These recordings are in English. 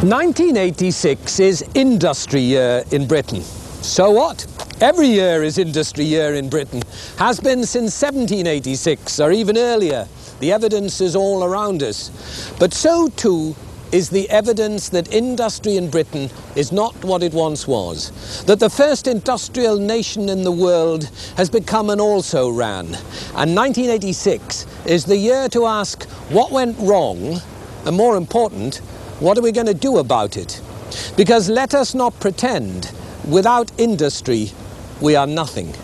1986 is Industry Year in Britain. So what? Every year is Industry Year in Britain. Has been since 1786 or even earlier. The evidence is all around us. But so too is the evidence that industry in Britain is not what it once was. That the first industrial nation in the world has become an also-ran. And 1986 is the year to ask what went wrong, and more important, what are we going to do about it? Because let us not pretend, without industry, we are nothing.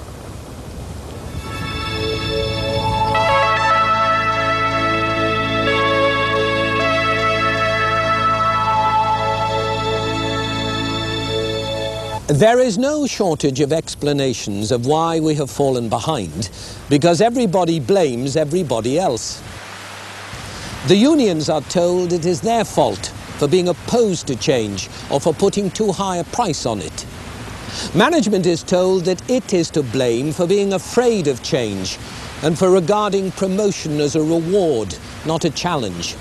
There is no shortage of explanations of why we have fallen behind, because everybody blames everybody else. The unions are told it is their fault for being opposed to change or for putting too high a price on it. Management is told that it is to blame for being afraid of change and for regarding promotion as a reward, not a challenge.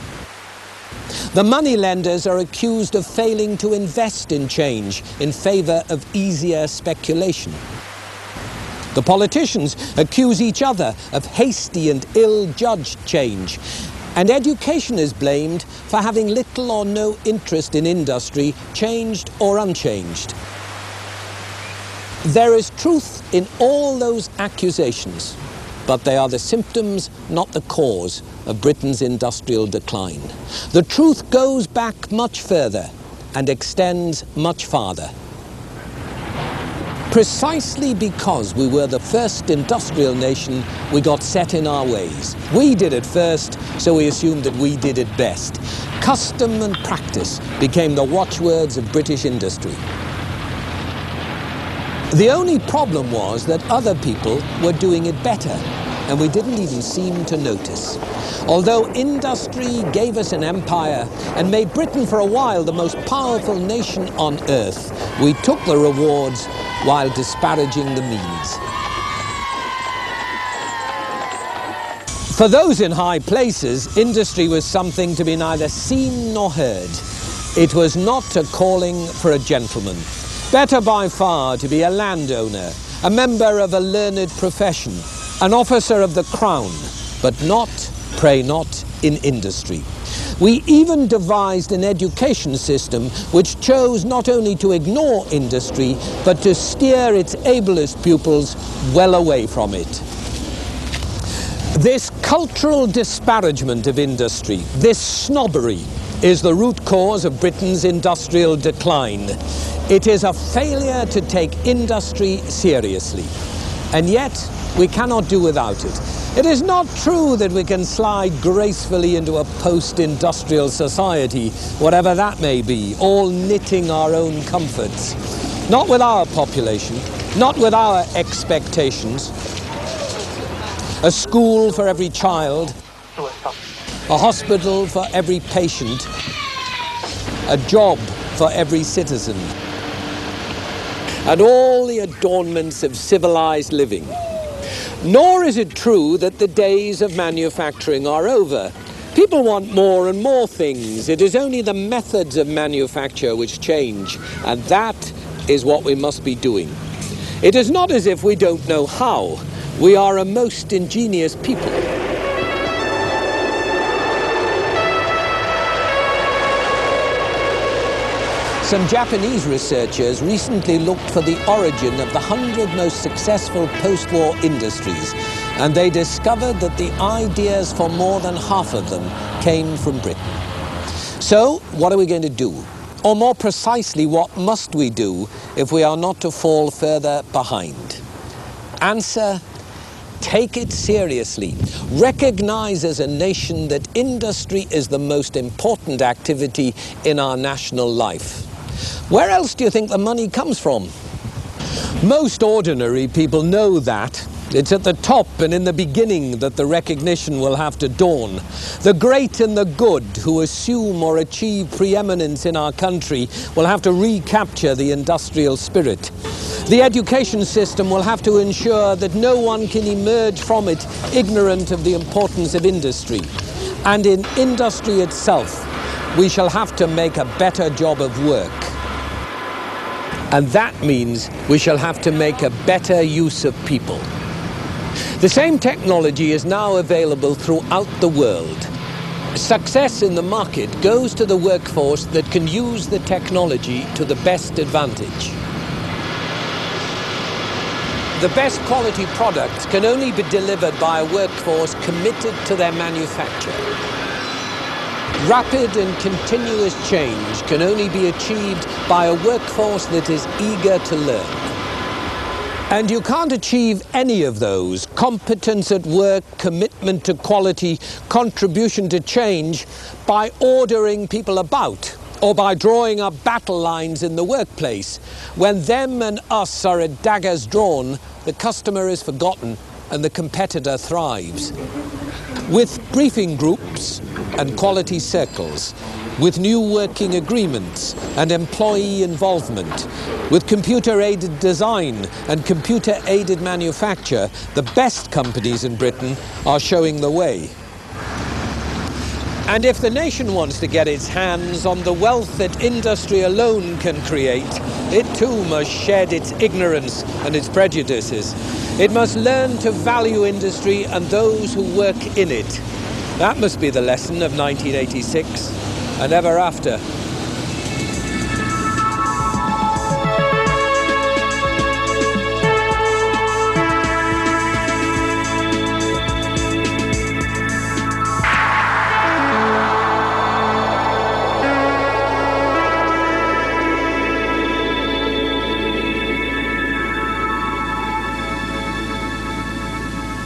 The moneylenders are accused of failing to invest in change in favour of easier speculation. The politicians accuse each other of hasty and ill-judged change. And education is blamed for having little or no interest in industry, changed or unchanged. There is truth in all those accusations, but they are the symptoms, not the cause, of Britain's industrial decline. The truth goes back much further and extends much farther. Precisely because we were the first industrial nation, we got set in our ways. We did it first, so we assumed that we did it best. Custom and practice became the watchwords of British industry. The only problem was that other people were doing it better, and we didn't even seem to notice. Although industry gave us an empire and made Britain for a while the most powerful nation on earth, we took the rewards while disparaging the means. For those in high places, industry was something to be neither seen nor heard. It was not a calling for a gentleman. Better by far to be a landowner, a member of a learned profession, an officer of the crown, but not, pray not, in industry. We even devised an education system which chose not only to ignore industry, but to steer its ablest pupils well away from it. This cultural disparagement of industry, this snobbery, is the root cause of Britain's industrial decline. It is a failure to take industry seriously, and yet we cannot do without it. It is not true that we can slide gracefully into a post-industrial society, whatever that may be, all knitting our own comforts. Not with our population, not with our expectations. A school for every child, a hospital for every patient, a job for every citizen, and all the adornments of civilized living. Nor is it true that the days of manufacturing are over. People want more and more things. It is only the methods of manufacture which change, and that is what we must be doing. It is not as if we don't know how. We are a most ingenious people. Some Japanese researchers recently looked for the origin of the 100 most successful post-war industries, and they discovered that the ideas for more than half of them came from Britain. So, what are we going to do? Or more precisely, what must we do if we are not to fall further behind? Answer: take it seriously. Recognize as a nation that industry is the most important activity in our national life. Where else do you think the money comes from? Most ordinary people know that. It's at the top and in the beginning that the recognition will have to dawn. The great and the good who assume or achieve preeminence in our country will have to recapture the industrial spirit. The education system will have to ensure that no one can emerge from it ignorant of the importance of industry. And in industry itself, we shall have to make a better job of work. And that means we shall have to make a better use of people. The same technology is now available throughout the world. Success in the market goes to the workforce that can use the technology to the best advantage. The best quality products can only be delivered by a workforce committed to their manufacture. Rapid and continuous change can only be achieved by a workforce that is eager to learn. And you can't achieve any of those, competence at work, commitment to quality, contribution to change, by ordering people about or by drawing up battle lines in the workplace. When them and us are at daggers drawn, the customer is forgotten and the competitor thrives. With briefing groups and quality circles, with new working agreements and employee involvement, with computer-aided design and computer-aided manufacture, the best companies in Britain are showing the way. And if the nation wants to get its hands on the wealth that industry alone can create, it too must shed its ignorance and its prejudices. It must learn to value industry and those who work in it. That must be the lesson of 1986 and ever after.